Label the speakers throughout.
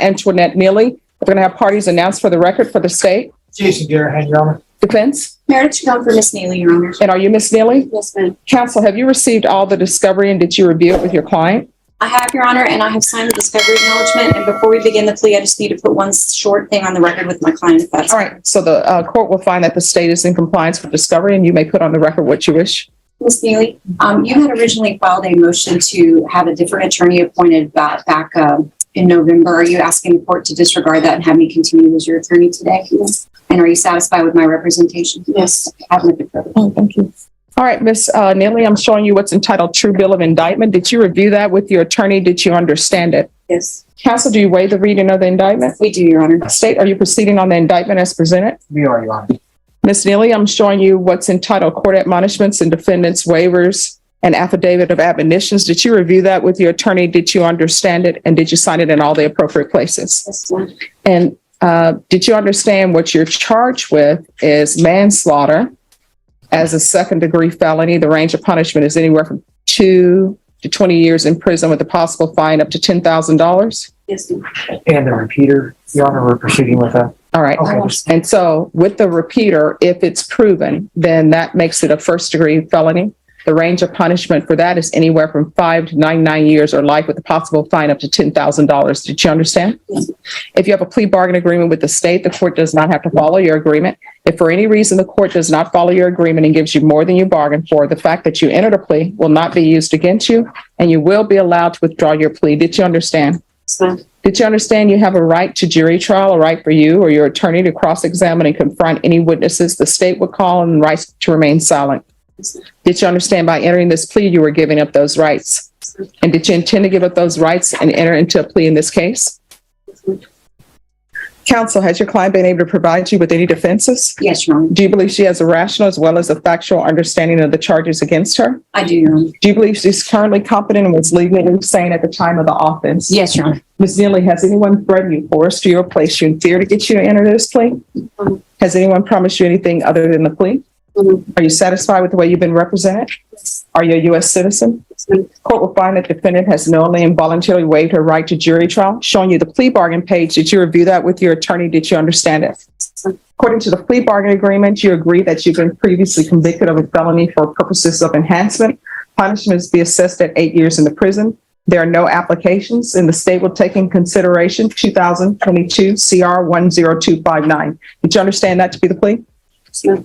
Speaker 1: Antoinette Neely. We're going to have parties announced for the record for the state.
Speaker 2: Jason Garahan, Your Honor.
Speaker 1: Defense.
Speaker 3: Meredith Chacon for Miss Neely, Your Honor.
Speaker 1: And are you Miss Neely?
Speaker 3: Yes, ma'am.
Speaker 1: Counsel, have you received all the discovery and did you review it with your client?
Speaker 3: I have, Your Honor, and I have signed the discovery acknowledgement. And before we begin the plea, I just need to put one short thing on the record with my client, if that's
Speaker 1: All right. So the court will find that the state is in compliance with discovery and you may put on the record what you wish.
Speaker 3: Miss Neely, you had originally filed a motion to have a different attorney appointed back in November. Are you asking the court to disregard that and have me continue as your attorney today? Yes. And are you satisfied with my representation? Yes.
Speaker 1: Thank you. All right, Ms. Neely, I'm showing you what's entitled True Bill of Indictment. Did you review that with your attorney? Did you understand it?
Speaker 3: Yes.
Speaker 1: Counsel, do you waive the reading of the indictment?
Speaker 3: We do, Your Honor.
Speaker 1: State, are you proceeding on the indictment as presented?
Speaker 2: We are, Your Honor.
Speaker 1: Ms. Neely, I'm showing you what's entitled Court Admonishments and Defendants Waivers and Affidavit of Admonitions. Did you review that with your attorney? Did you understand it? And did you sign it in all the appropriate places?
Speaker 3: Yes, ma'am.
Speaker 1: And did you understand what you're charged with is manslaughter as a second-degree felony? The range of punishment is anywhere from 2 to 20 years in prison with a possible fine up to $10,000.
Speaker 3: Yes, ma'am.
Speaker 2: And the repeater, Your Honor, we're proceeding with that.
Speaker 1: All right.
Speaker 2: Okay.
Speaker 1: And so with the repeater, if it's proven, then that makes it a first-degree felony. The range of punishment for that is anywhere from 5 to 99 years or life with a possible fine up to $10,000. Did you understand?
Speaker 3: Yes.
Speaker 1: If you have a plea bargain agreement with the state, the court does not have to follow your agreement. If for any reason the court does not follow your agreement and gives you more than you bargained for, the fact that you entered a plea will not be used against you and you will be allowed to withdraw your plea. Did you understand?
Speaker 3: Yes, ma'am.
Speaker 1: Did you understand you have a right to jury trial, a right for you or your attorney to cross-examine and confront any witnesses the state would call and rights to remain silent?
Speaker 3: Yes, ma'am.
Speaker 1: Did you understand by entering this plea, you were giving up those rights? And did you intend to give up those rights and enter into a plea in this case?
Speaker 3: Yes, ma'am.
Speaker 1: Counsel, has your client been able to provide you with any defenses?
Speaker 3: Yes, Your Honor.
Speaker 1: Do you believe she has a rational as well as a factual understanding of the charges against her?
Speaker 3: I do, Your Honor.
Speaker 1: Do you believe she's currently competent and was legally sane at the time of the offense?
Speaker 3: Yes, Your Honor.
Speaker 1: Ms. Neely, has anyone threatened you, forced you, or placed you in fear to get you to enter this plea? Has anyone promised you anything other than the plea? Are you satisfied with the way you've been represented?
Speaker 3: Yes.
Speaker 1: Are you a U.S. citizen? Court will find that defendant has knowingly and voluntarily waived her right to jury trial. Showing you the plea bargain page. Did you review that with your attorney? Did you understand it? According to the plea bargain agreement, you agree that you've been previously convicted of a felony for purposes of enhancement. Punishments be assessed at 8 years in the prison. There are no applications, and the state will take in consideration 2022 CR 10259. Did you understand that to be the plea?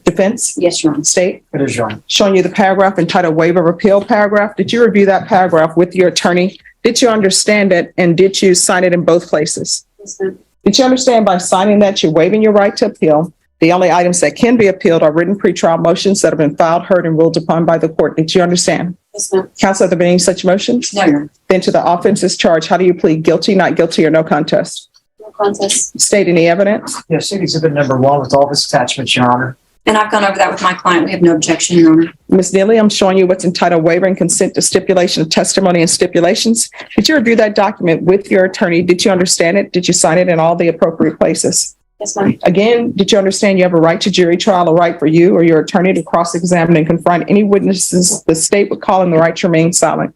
Speaker 1: Defense?
Speaker 3: Yes, Your Honor.
Speaker 1: State?
Speaker 2: It is, Your Honor.
Speaker 1: Showing you the paragraph entitled Waiver of Appeal paragraph. Did you review that paragraph with your attorney? Did you understand it? And did you sign it in both places?
Speaker 3: Yes, ma'am.
Speaker 1: Did you understand by signing that you're waiving your right to appeal? The only items that can be appealed are written pretrial motions that have been filed, heard, and ruled upon by the court. Did you understand?
Speaker 3: Yes, ma'am.
Speaker 1: Counsel, have there been any such motions?
Speaker 3: No, Your Honor.
Speaker 1: Then to the offenses charged, how do you plead? Guilty, not guilty, or no contest?
Speaker 3: No contest.
Speaker 1: State any evidence?
Speaker 2: Yes, exhibit number 1 with all of its attachments, Your Honor.
Speaker 3: And I've gone over that with my client. We have no objection, Your Honor.
Speaker 1: Ms. Neely, I'm showing you what's entitled Waiver and Consent to Stipulation of Testimony and Stipulations. Did you review that document with your attorney? Did you understand it? Did you sign it in all the appropriate places?
Speaker 3: Yes, ma'am.
Speaker 1: Again, did you understand you have a right to jury trial, a right for you or your attorney to cross-examine and confront any witnesses the state would call and the right to remain silent?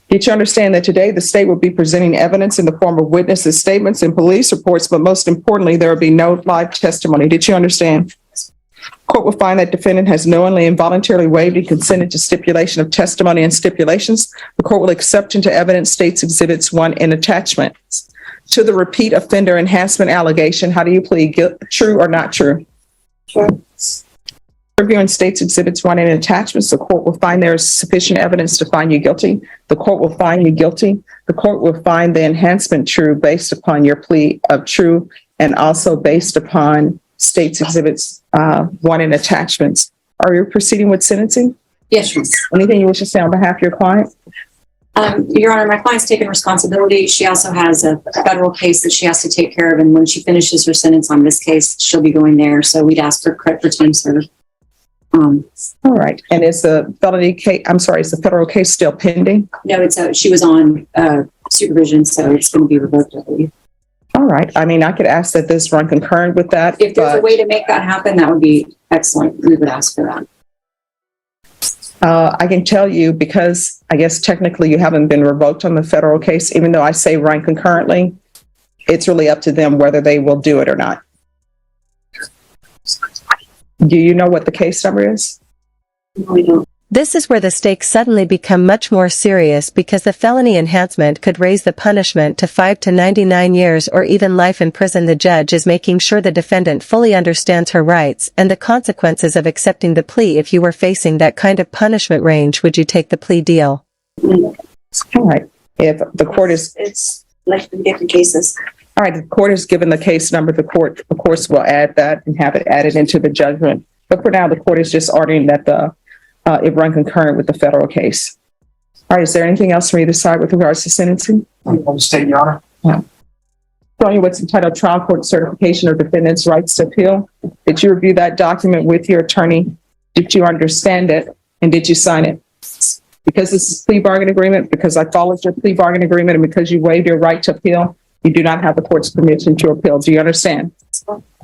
Speaker 1: Did you understand that today the state will be presenting evidence in the form of witnesses' statements and police reports, but most importantly, there will be no live testimony? Did you understand? Court will find that defendant has knowingly and voluntarily waived and consented to stipulation of testimony and stipulations. The court will accept into evidence states exhibits 1 and attachments. To the repeat offender enhancement allegation, how do you plead? True or not true?
Speaker 3: Sure.
Speaker 1: Reviewing states exhibits 1 and attachments, the court will find there is sufficient evidence to find you guilty. The court will find you guilty. The court will find the enhancement true based upon your plea of true and also based upon states exhibits 1 and attachments. Are you proceeding with sentencing?
Speaker 3: Yes, Your Honor.
Speaker 1: Anything you wish to say on behalf of your client?
Speaker 3: Your Honor, my client's taken responsibility. She also has a federal case that she has to take care of. And when she finishes her sentence on this case, she'll be going there. So we'd ask for credit for time served.
Speaker 1: All right. And is the felony case, I'm sorry, is the federal case still pending?
Speaker 3: No, she was on supervision, so it's going to be revoked, I believe.
Speaker 1: All right. I mean, I could ask that this run concurrent with that.
Speaker 3: If there's a way to make that happen, that would be excellent. We would ask for that.
Speaker 1: I can tell you because I guess technically you haven't been revoked on the federal case, even though I say run concurrently. it's really up to them whether they will do it or not. Do you know what the case number is?
Speaker 3: No, we don't.
Speaker 4: This is where the stakes suddenly become much more serious because the felony enhancement could raise the punishment to 5 to 99 years or even life in prison. The judge is making sure the defendant fully understands her rights and the consequences of accepting the plea. If you were facing that kind of punishment range, would you take the plea deal?
Speaker 1: All right. If the court is,
Speaker 3: It's like the different cases.
Speaker 1: all right, the court is given the case number. The court, of course, will add that and have it added into the judgment. But for now, the court is just ordering that it run concurrent with the federal case. All right, is there anything else for me to decide with regards to sentencing?
Speaker 2: On the state, Your Honor.
Speaker 1: Showing you what's entitled Trial Court Certification of Defendant's Rights to Appeal. Did you review that document with your attorney? Did you understand it? And did you sign it? Because this is a plea bargain agreement, because I followed your plea bargain agreement, and because you waived your right to appeal, you do not have the court's permission to appeal. Do you understand?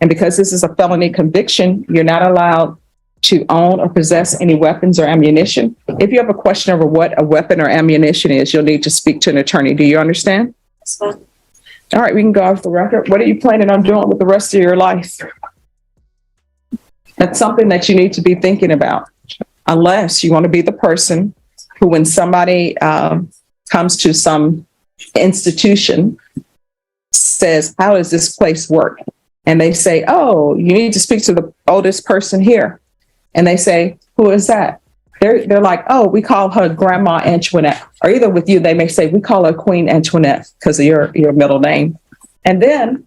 Speaker 1: And because this is a felony conviction, you're not allowed to own or possess any weapons or ammunition. If you have a question over what a weapon or ammunition is, you'll need to speak to an attorney. Do you understand? All right, we can go off the record. What are you planning on doing with the rest of your life? That's something that you need to be thinking about, unless you want to be the person who, when somebody comes to some institution, says, how does this place work? And they say, oh, you need to speak to the oldest person here. And they say, who is that? They're like, oh, we call her Grandma Antoinette. Or either with you, they may say, we call her Queen Antoinette because of your middle name. And then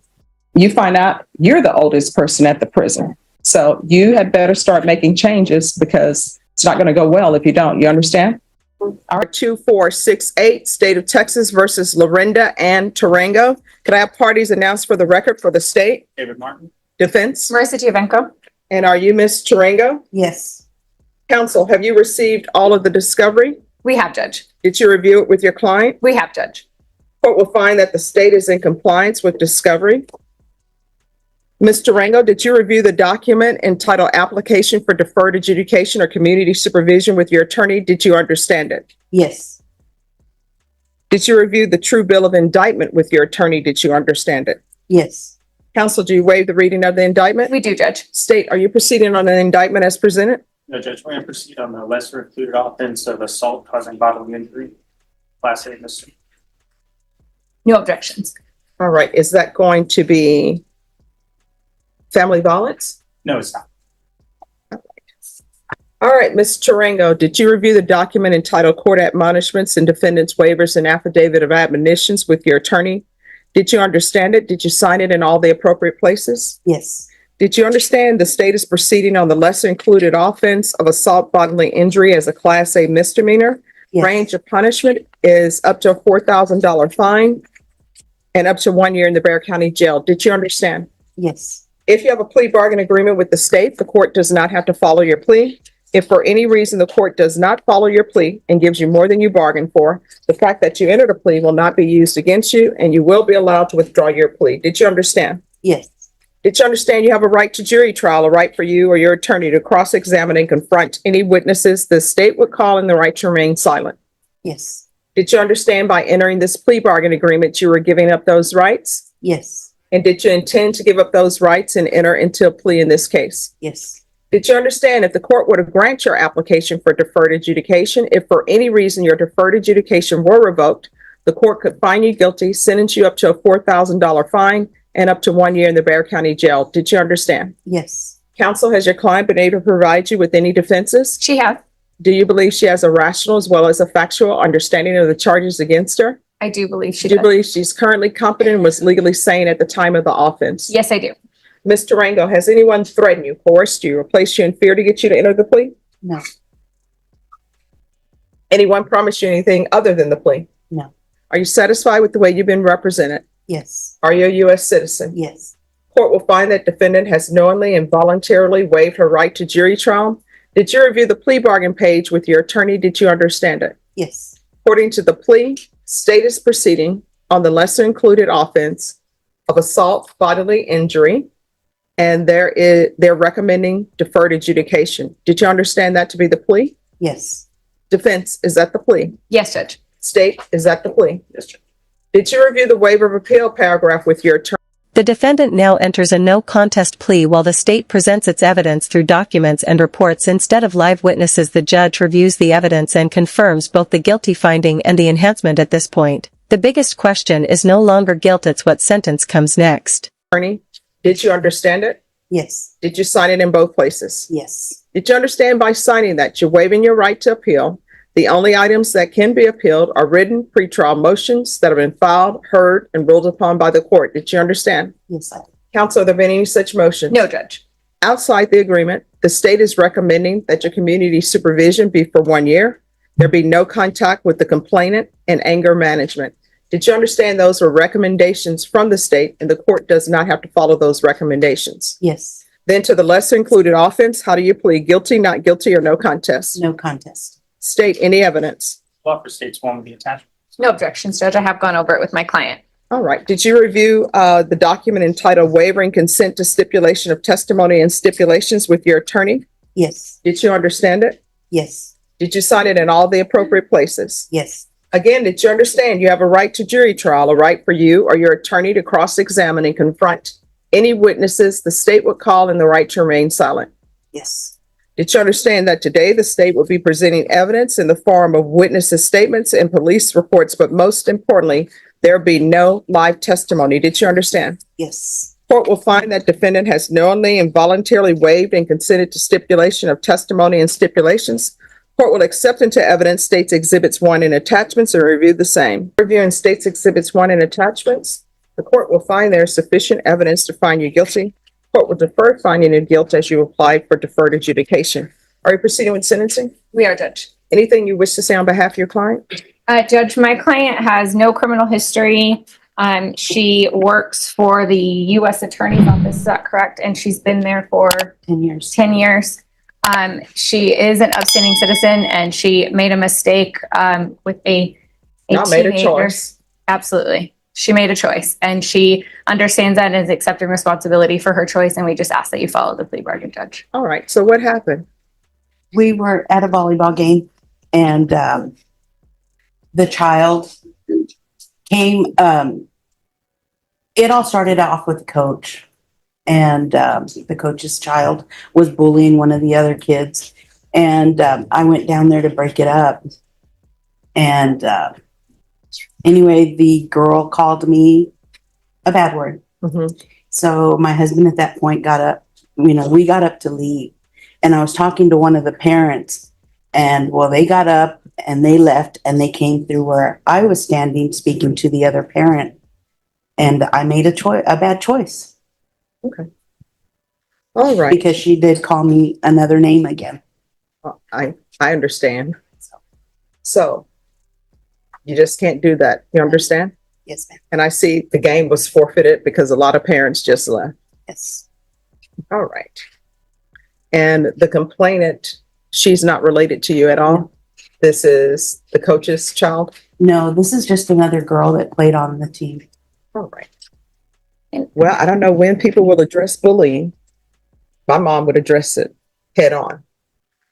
Speaker 1: you find out you're the oldest person at the prison. So you had better start making changes, because it's not going to go well if you don't. You understand? R2468, State of Texas versus Lorinda and Tarango. Could I have parties announced for the record for the state?
Speaker 5: David Martin.
Speaker 1: Defense?
Speaker 6: Marissa Giovanco.
Speaker 1: And are you Ms. Tarango?
Speaker 6: Yes.
Speaker 1: Counsel, have you received all of the discovery?
Speaker 6: We have, Judge.
Speaker 1: Did you review it with your client?
Speaker 6: We have, Judge.
Speaker 1: Court will find that the state is in compliance with discovery. Ms. Tarango, did you review the document entitled Application for Deferred Adjudication or Community Supervision with your attorney? Did you understand it?
Speaker 6: Yes.
Speaker 1: Did you review the true bill of indictment with your attorney? Did you understand it?
Speaker 6: Yes.
Speaker 1: Counsel, do you waive the reading of the indictment?
Speaker 6: We do, Judge.
Speaker 1: State, are you proceeding on an indictment as presented?
Speaker 5: No, Judge, we're going to proceed on the lesser included offense of assault causing bodily injury. Class A misdemeanor.
Speaker 6: No objections.
Speaker 1: All right, is that going to be family violence?
Speaker 5: No, it's not.
Speaker 1: All right, Ms. Tarango, did you review the document entitled Court Admonishments and Defendant's Waivers and Affidavit of Admonitions with your attorney? Did you understand it? Did you sign it in all the appropriate places?
Speaker 6: Yes.
Speaker 1: Did you understand the state is proceeding on the lesser included offense of assault bodily injury as a Class A misdemeanor?
Speaker 6: Yes.
Speaker 1: Range of punishment is up to a $4,000 fine and up to 1 year in the Bexar County Jail. Did you understand?
Speaker 6: Yes.
Speaker 1: If you have a plea bargain agreement with the state, the court does not have to follow your plea. If for any reason the court does not follow your plea and gives you more than you bargained for, the fact that you entered a plea will not be used against you, and you will be allowed to withdraw your plea. Did you understand?
Speaker 6: Yes.
Speaker 1: Did you understand you have a right to jury trial, a right for you or your attorney to cross-examine and confront any witnesses the state would call in the right to remain silent?
Speaker 6: Yes.
Speaker 1: Did you understand by entering this plea bargain agreement you were giving up those rights?
Speaker 6: Yes.
Speaker 1: And did you intend to give up those rights and enter into a plea in this case?
Speaker 6: Yes.
Speaker 1: Did you understand if the court were to grant your application for deferred adjudication, if for any reason your deferred adjudication were revoked, the court could find you guilty, sentence you up to a $4,000 fine, and up to 1 year in the Bexar County Jail? Did you understand?
Speaker 6: Yes.
Speaker 1: Counsel, has your client been able to provide you with any defenses?
Speaker 6: She has.
Speaker 1: Do you believe she has a rational as well as a factual understanding of the charges against her?
Speaker 6: I do believe she
Speaker 1: Do you
Speaker 6: does.
Speaker 1: believe she's currently competent and was legally sane at the time of the offense?
Speaker 6: Yes, I do.
Speaker 1: Ms. Tarango, has anyone threatened you, coerced you, or placed you in fear to get you to enter the plea?
Speaker 6: No.
Speaker 1: Anyone promised you anything other than the plea?
Speaker 6: No.
Speaker 1: Are you satisfied with the way you've been represented?
Speaker 6: Yes.
Speaker 1: Are you a U.S. citizen?
Speaker 6: Yes.
Speaker 1: Court will find that defendant has knowingly and voluntarily waived her right to jury trial. Did you review the plea bargain page with your attorney? Did you understand it?
Speaker 6: Yes.
Speaker 1: According to the plea, state is proceeding on the lesser included offense of assault bodily injury, and they're recommending deferred adjudication. Did you understand that to be the plea?
Speaker 6: Yes.
Speaker 1: Defense, is that the plea?
Speaker 6: Yes, Judge.
Speaker 1: State, is that the plea?
Speaker 5: Yes, Judge.
Speaker 1: Did you review the waiver of appeal paragraph with your attorney?
Speaker 4: The defendant now enters a no contest plea while the state presents its evidence through documents and reports instead of live witnesses. The judge reviews the evidence and confirms both the guilty finding and the enhancement at this point. The biggest question is no longer guilt, it's what sentence comes next.
Speaker 1: Attorney, did you understand it?
Speaker 6: Yes.
Speaker 1: Did you sign it in both places?
Speaker 6: Yes.
Speaker 1: Did you understand by signing that you're waiving your right to appeal? The only items that can be appealed are written pretrial motions that have been filed, heard, and ruled upon by the court. Did you understand?
Speaker 6: Yes, I did.
Speaker 1: Counsel, have there been any such motions?
Speaker 6: No, Judge.
Speaker 1: Outside the agreement, the state is recommending that your community supervision be for 1 year. There be no contact with the complainant and anger management. Did you understand those were recommendations from the state and the court does not have to follow those recommendations?
Speaker 6: Yes.
Speaker 1: Then to the lesser included offense, how do you plead? Guilty, not guilty, or no contest?
Speaker 6: No contest.
Speaker 1: State any evidence.
Speaker 5: Law for states one with the attachment.
Speaker 6: No objections, Judge. I have gone over it with my client.
Speaker 1: All right. Did you review the document entitled Waiving Consent to Stipulation of Testimony and Stipulations with your attorney?
Speaker 6: Yes.
Speaker 1: Did you understand it?
Speaker 6: Yes.
Speaker 1: Did you sign it in all the appropriate places?
Speaker 6: Yes.
Speaker 1: Again, did you understand you have a right to jury trial, a right for you or your attorney to cross-examine and confront any witnesses the state would call, and the right to remain silent?
Speaker 6: Yes.
Speaker 1: Did you understand that today the state will be presenting evidence in the form of witnesses' statements and police reports, but most importantly, there be no live testimony? Did you understand?
Speaker 6: Yes.
Speaker 1: Court will find that defendant has knowingly and voluntarily waived and consented to stipulation of testimony and stipulations. Court will accept into evidence states exhibits 1 and attachments and review the same. Reviewing states exhibits 1 and attachments, the court will find there is sufficient evidence to find you guilty. Court will defer finding of guilt as you apply for deferred adjudication. Are you proceeding with sentencing?
Speaker 6: We are, Judge.
Speaker 1: Anything you wish to say on behalf of your client?
Speaker 7: Judge, my client has no criminal history. She works for the U.S. Attorney's Office, is that correct? And she's been there for
Speaker 6: 10 years.
Speaker 7: 10 years. She is an upstanding citizen and she made a mistake with a
Speaker 1: Not made a
Speaker 7: teenager.
Speaker 1: choice.
Speaker 7: Absolutely. She made a choice and she understands that and is accepting responsibility for her choice. And we just ask that you follow the plea bargain, Judge.
Speaker 1: All right. So what happened?
Speaker 8: We were at a volleyball game and the child came. It all started off with the coach, and the coach's child was bullying one of the other kids. And I went down there to break it up. And anyway, the girl called me a bad word.
Speaker 1: Mhm.
Speaker 8: So my husband at that point got up. We got up to leave. And I was talking to one of the parents, and well, they got up and they left and they came through where I was standing speaking to the other parent. And I made a bad choice
Speaker 1: All right.
Speaker 8: because she did call me another name again.
Speaker 1: I understand. So you just can't do that. You understand?
Speaker 8: Yes, ma'am.
Speaker 1: And I see the game was forfeited because a lot of parents just left.
Speaker 8: Yes.
Speaker 1: All right. And the complainant, she's not related to you at all? This is the coach's child?
Speaker 8: No, this is just another girl that played on the team.
Speaker 1: All right. Well, I don't know when people will address bullying. My mom would address it head on.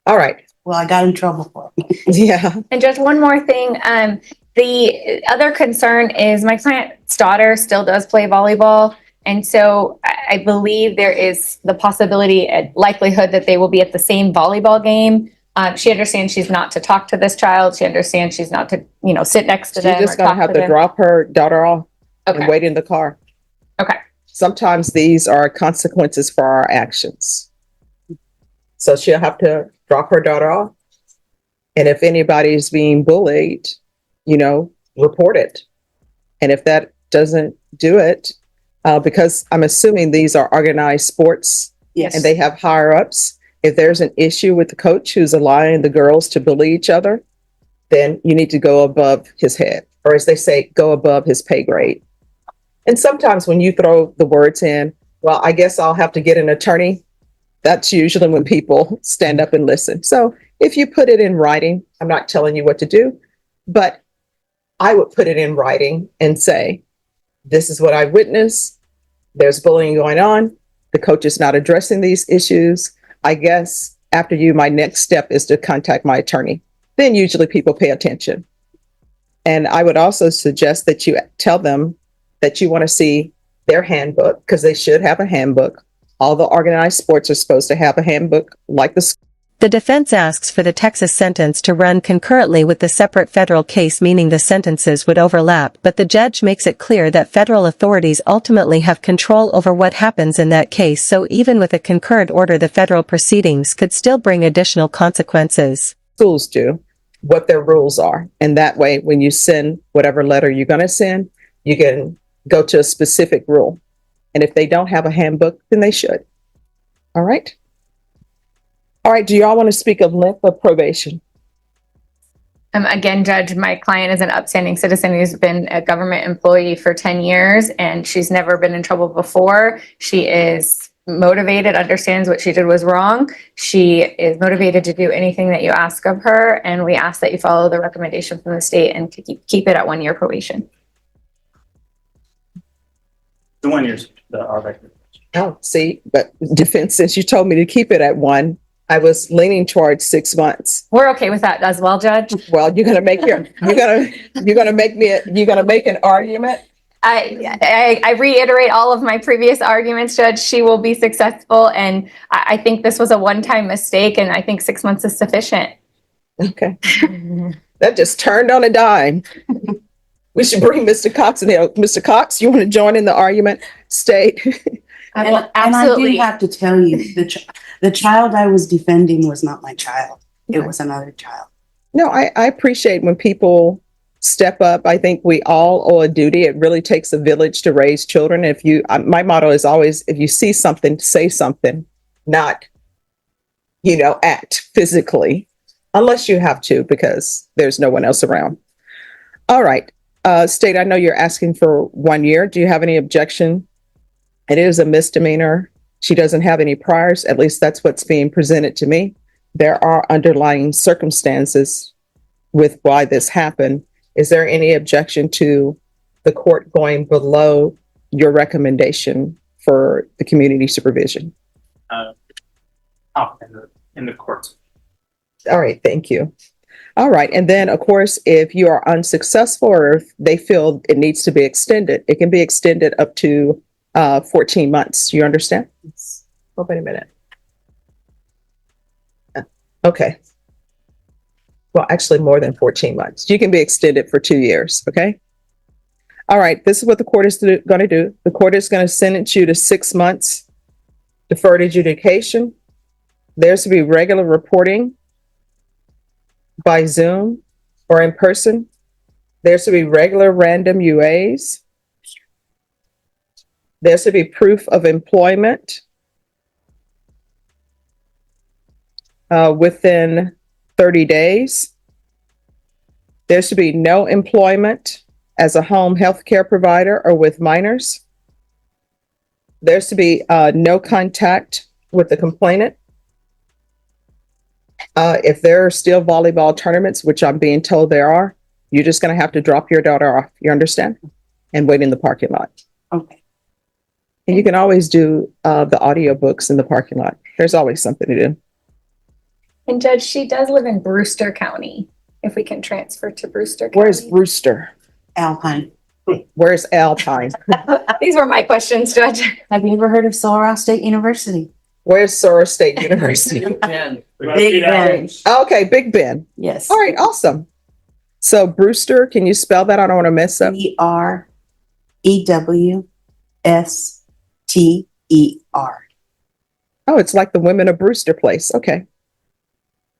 Speaker 1: All right.
Speaker 8: Well, I got in trouble for it.
Speaker 1: Yeah.
Speaker 7: And Judge, one more thing. The other concern is my client's daughter still does play volleyball. And so I believe there is the possibility and likelihood that they will be at the same volleyball game. She understands she's not to talk to this child. She understands she's not to, sit next to
Speaker 1: She's
Speaker 7: them.
Speaker 1: just
Speaker 7: or
Speaker 1: going to
Speaker 7: talk
Speaker 1: have to
Speaker 7: them.
Speaker 1: drop her daughter off and
Speaker 7: Okay.
Speaker 1: wait in the car.
Speaker 7: Okay.
Speaker 1: Sometimes these are consequences for our actions. So she'll have to drop her daughter off. And if anybody's being bullied, report it. And if that doesn't do it, because I'm assuming these are organized sports
Speaker 8: Yes.
Speaker 1: and they have higher ups. If there's an issue with the coach who's allowing the girls to bully each other, then you need to go above his head, or as they say, go above his pay grade. And sometimes when you throw the words in, well, I guess I'll have to get an attorney. That's usually when people stand up and listen. So if you put it in writing, I'm not telling you what to do, but I would put it in writing and say, this is what I witnessed. There's bullying going on. The coach is not addressing these issues. I guess after you, my next step is to contact my attorney. Then usually people pay attention. And I would also suggest that you tell them that you want to see their handbook, because they should have a handbook. All the organized sports are supposed to have a handbook like the
Speaker 4: The defense asks for the Texas sentence to run concurrently with the separate federal case, meaning the sentences would overlap, but the judge makes it clear that federal authorities ultimately have control over what happens in that case, so even with a concurrent order, the federal proceedings could still bring additional consequences.
Speaker 1: schools do, what their rules are. And that way, when you send whatever letter you're going to send, you can go to a specific rule. And if they don't have a handbook, then they should. All right. All right. Do you all want to speak of length of probation?
Speaker 7: Again, Judge, my client is an upstanding citizen who's been a government employee for 10 years and she's never been in trouble before. She is motivated, understands what she did was wrong. She is motivated to do anything that you ask of her. And we ask that you follow the recommendation from the state and to keep it at 1 year probation.
Speaker 5: The 1 year's our recommendation.
Speaker 1: Oh, see, but defense, since you told me to keep it at 1, I was leaning towards 6 months.
Speaker 7: We're okay with that as well, Judge.
Speaker 1: Well, you're gonna make an argument.
Speaker 7: I reiterate all of my previous arguments, Judge. She will be successful. And I think this was a one-time mistake. And I think 6 months is sufficient.
Speaker 1: Okay. That just turned on a dime. We should bring Mr. Cox in here. Mr. Cox, you want to join in the argument? State.
Speaker 7: I will
Speaker 8: And I do
Speaker 7: absolutely.
Speaker 8: have to tell you, the child I was defending was not my child. It
Speaker 1: Okay.
Speaker 8: was another child.
Speaker 1: No, I appreciate when people step up. I think we all owe a duty. It really takes a village to raise children. My motto is always, if you see something, say something, not, act physically, unless you have to, because there's no one else around. All right. State, I know you're asking for 1 year. Do you have any objection? It is a misdemeanor. She doesn't have any priors. At least that's what's being presented to me. There are underlying circumstances with why this happened. Is there any objection to the court going below your recommendation for the community supervision?
Speaker 5: In the courts.
Speaker 1: All right, thank you. All right, and then of course, if you are unsuccessful or if they feel it needs to be extended, it can be extended up to 14 months. You understand? Oh, wait a minute. Okay. Well, actually more than 14 months. You can be extended for 2 years, okay? All right, this is what the court is going to do. The court is going to sentence you to 6 months deferred adjudication. There's to be regular reporting by Zoom or in person. There's to be regular random UAs. There's to be proof of employment within 30 days. There's to be no employment as a home health care provider or with minors. There's to be no contact with the complainant. If there are still volleyball tournaments, which I'm being told there are, you're just going to have to drop your daughter off. You understand? And wait in the parking lot.
Speaker 8: Okay.
Speaker 1: And you can always do the audiobooks in the parking lot. There's always something to do.
Speaker 7: And Judge, she does live in Brewster County. If we can transfer to Brewster County.
Speaker 1: Where's Brewster?
Speaker 8: Alpine.
Speaker 1: Where's Alpine?
Speaker 7: These were my questions, Judge.
Speaker 8: Have you ever heard of Sullivan State University?
Speaker 1: Where's Sora State University?
Speaker 8: Big Ben.
Speaker 1: Okay, Big Ben.
Speaker 8: Yes.
Speaker 1: All right, awesome. So Brewster, can you spell that? I don't want to mess up.
Speaker 8: BREWSTER.
Speaker 1: Oh, it's like the women of Brewster Place. Okay.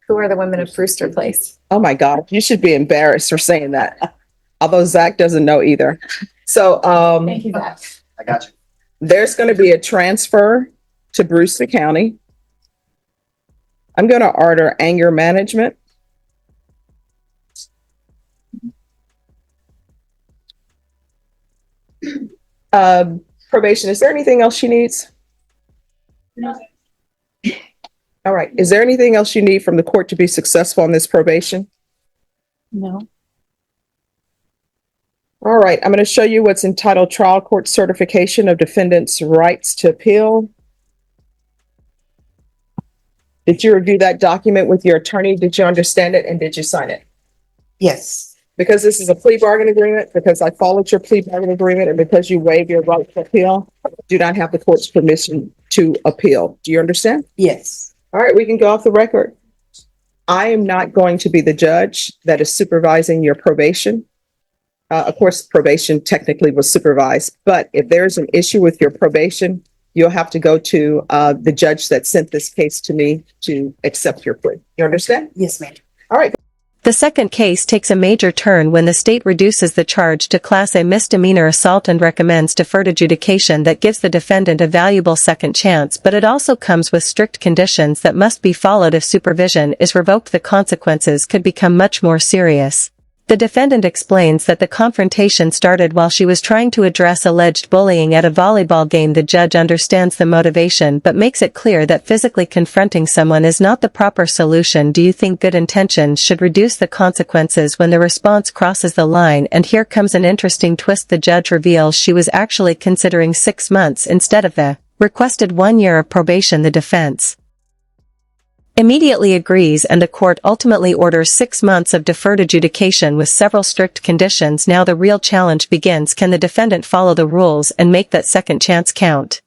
Speaker 7: Who are the women of Brewster Place?
Speaker 1: Oh my God, you should be embarrassed for saying that. Although Zach doesn't know either. So
Speaker 7: Thank you, Zach.
Speaker 2: I got you.
Speaker 1: there's going to be a transfer to Brewster County. I'm going to order anger management. Probation, is there anything else she needs?
Speaker 6: No.
Speaker 1: All right. Is there anything else you need from the court to be successful in this probation?
Speaker 8: No.
Speaker 1: All right. I'm going to show you what's entitled Trial Court Certification of Defendant's Rights to Appeal. Did you review that document with your attorney? Did you understand it and did you sign it?
Speaker 8: Yes.
Speaker 1: Because this is a plea bargain agreement, because I followed your plea bargain agreement, and because you waive your right to appeal, do not have the court's permission to appeal. Do you understand?
Speaker 8: Yes.
Speaker 1: All right, we can go off the record. I am not going to be the judge that is supervising your probation. Of course, probation technically was supervised, but if there's an issue with your probation, you'll have to go to the judge that sent this case to me to accept your plea. You understand?
Speaker 8: Yes, ma'am.
Speaker 1: All right.
Speaker 4: The second case takes a major turn when the state reduces the charge to Class A misdemeanor assault and recommends deferred adjudication that gives the defendant a valuable second chance, but it also comes with strict conditions that must be followed. If supervision is revoked, the consequences could become much more serious. The defendant explains that the confrontation started while she was trying to address alleged bullying at a volleyball game. The judge understands the motivation but makes it clear that physically confronting someone is not the proper solution. Do you think good intentions should reduce the consequences when the response crosses the line? And here comes an interesting twist. The judge reveals she was actually considering 6 months instead of the requested 1 year of probation. The defense immediately agrees, and the court ultimately orders 6 months of deferred adjudication with several strict conditions. Now the real challenge begins. Can the defendant follow the rules and make that second chance count?